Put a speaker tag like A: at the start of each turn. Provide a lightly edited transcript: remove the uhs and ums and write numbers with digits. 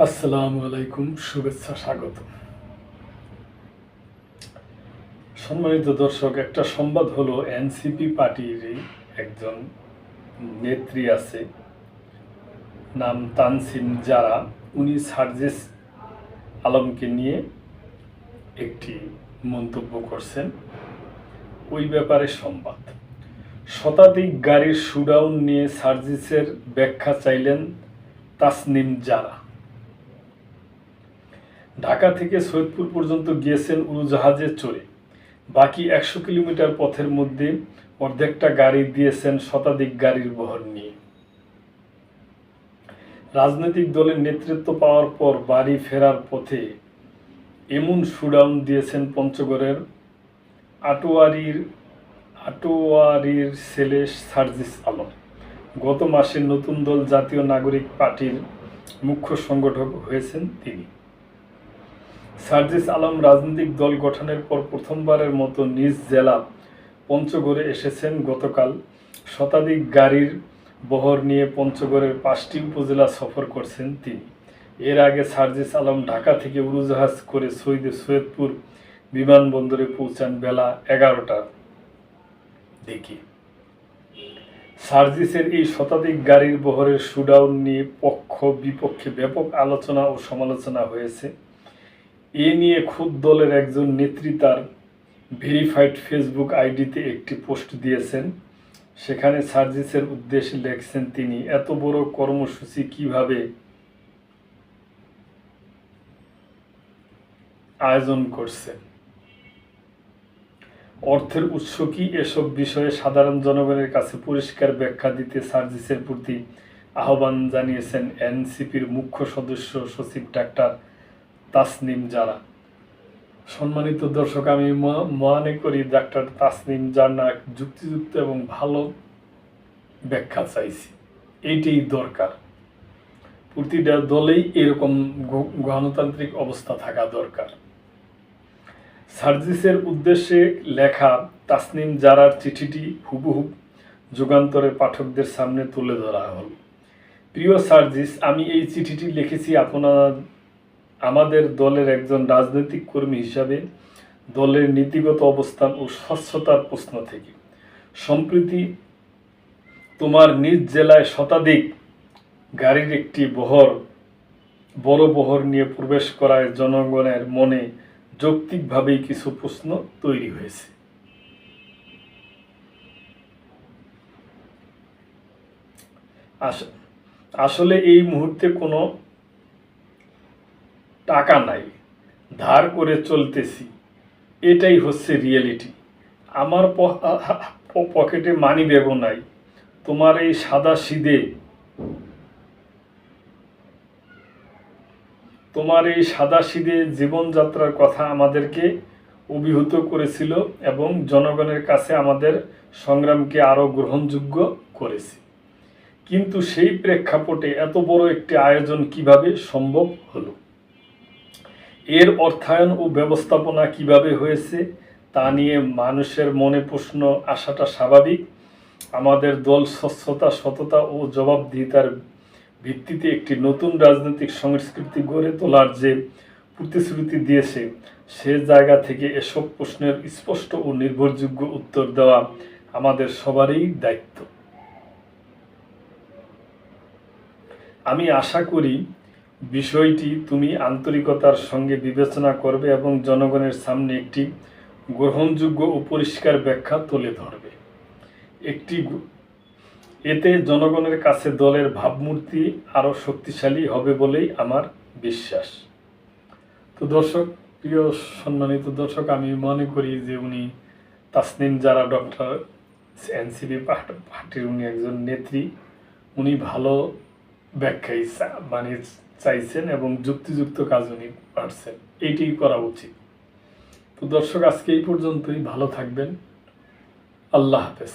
A: আসসালামু আলাইকুম, শুভেচ্ছা, স্বাগত। সম্মানিত দর্শক, একটা সংবাদ হলো এনসিপি পার্টির একজন নেত্রী আছে, নাম তানসিম জারা। উনি সার্জিস আলমকে নিয়ে একটি মন্তব্য করছেন। ওই ব্যাপারে সংবাদ, শতাধিক গাড়ির শুডাউন নিয়ে সার্জিসের ব্যাখ্যা চাইলেন তাসনিম জারা। ঢাকা থেকে সৈয়দপুর পর্যন্ত গিয়েছেন উড়োজাহাজে চড়ে। বাকি 100 কিলোমিটার পথের মধ্যে অর্ধেকটা গাড়ি দিয়েছেন শতাধিক গাড়ির বহর নিয়ে। রাজনৈতিক দলের নেতৃত্ব পাওয়ার পর বাড়ি ফেরার পথে এমন শুডাউন দিয়েছেন পঞ্চগড়ের আটোয়ারীর ছেলে সার্জিস আলম। গত মাসে নতুন দল জাতীয় নাগরিক পার্টির মুখ্য সংগঠক হয়েছেন তিনি। সার্জিস আলম রাজনৈতিক দল গঠনের পর প্রথমবারের মতো নিজ জেলা পঞ্চগড়ে এসেছেন গতকাল। শতাধিক গাড়ির বহর নিয়ে পঞ্চগড়ের 5টি উপজেলা সফর করছেন তিনি। এর আগে সার্জিস আলম ঢাকা থেকে উড়োজাহাজ করে সৈয়দপুর বিমানবন্দরে পৌঁছান বেলা 11টার দিকে। সার্জিসের এই শতাধিক গাড়ির বহরের শুডাউন নিয়ে পক্ষ বিপক্ষে ব্যাপক আলোচনা ও সমালোচনা হয়েছে। এ নিয়ে খোদ দলের একজন নেত্রী তার ভেরিফাইড ফেসবুক আইডিতে একটি পোস্ট দিয়েছেন। সেখানে সার্জিসের উদ্দেশ্যে লেখছেন, তিনি এত বড় কর্মসূচি কিভাবে আয়োজন করছেন, অর্থের উৎস কি, এসব বিষয়ে সাধারণ জনগণের কাছে পরিষ্কার ব্যাখ্যা দিতে সার্জিসের প্রতি আহ্বান জানিয়েছেন এনসিপির মুখ্য সদস্য সচিব ডাক্তার তাসনিম জারা। সম্মানিত দর্শক, আমি মনে করি ডাক্তার তাসনিম জারা যুক্তিযুক্ত এবং ভালো ব্যাখ্যা চাইছি। এইটাই দরকার। প্রতিটা দলেই এরকম গণতান্ত্রিক অবস্থা থাকা দরকার। সার্জিসের উদ্দেশ্যে লেখা তাসনিম জারার চিঠিটি হুবহু যুগান্তরের পাঠকদের সামনে তুলে ধরা হল। প্রিয় সার্জিস, আমি এই চিঠিটি লিখেছি আমাদের দলের একজন রাজনৈতিক কর্মী হিসাবে দলের নীতিগত অবস্থান ও স্বচ্ছতার প্রশ্ন থেকে। সম্প্রতি তোমার নিজ জেলায় শতাধিক গাড়ির একটি বড় বহর নিয়ে প্রবেশ করায় জনগণের মনে যৌক্তিকভাবেই কিছু প্রশ্ন তৈরি হয়েছে। আসলে এই মুহূর্তে কোনো টাকা নাই, ধার করে চলতেছি, এটাই হচ্ছে রিয়েলিটি। আমার পকেটে মানি ব্যাগও নাই। তোমার এই সাদাসিধে জীবনযাত্রার কথা আমাদেরকে অভিভূত করেছিল এবং জনগণের কাছে আমাদের সংগ্রামকে আরও গ্রহণযোগ্য করেছে। কিন্তু সেই প্রেক্ষাপটে এত বড় একটি আয়োজন কিভাবে সম্ভব হলো, এর অর্থায়ন ও ব্যবস্থাপনা কিভাবে হয়েছে তা নিয়ে মানুষের মনে প্রশ্ন আসাটা স্বাভাবিক। আমাদের দল স্বচ্ছতা, সততা ও জবাবদিহিতার ভিত্তিতে একটি নতুন রাজনৈতিক সংস্কৃতি গড়ে তোলার যে প্রতিশ্রুতি দিয়েছে, সে জায়গা থেকে এসব প্রশ্নের স্পষ্ট ও নির্ভরযোগ্য উত্তর দেওয়া আমাদের সবারই দায়িত্ব। আমি আশা করি বিষয়টি তুমি আন্তরিকতার সঙ্গে বিবেচনা করবে এবং জনগণের সামনে একটি গ্রহণযোগ্য ও পরিষ্কার ব্যাখ্যা তুলে ধরবে। এতে জনগণের কাছে দলের ভাবমূর্তি আরও শক্তিশালী হবে বলেই আমার বিশ্বাস। তো দর্শক, প্রিয় সম্মানিত দর্শক, আমি মনে করি যে উনি তাসনিম জারা ডক্টর এনসিপি পার্টির উনি একজন নেত্রী। উনি ভালো ব্যাখ্যাই চাইছেন এবং যুক্তিযুক্ত কাজ উনি পারছেন, এইটাই করা উচিত। তো দর্শক, আজকে এই পর্যন্তই। ভালো থাকবেন। আল্লাহ হাফেজ।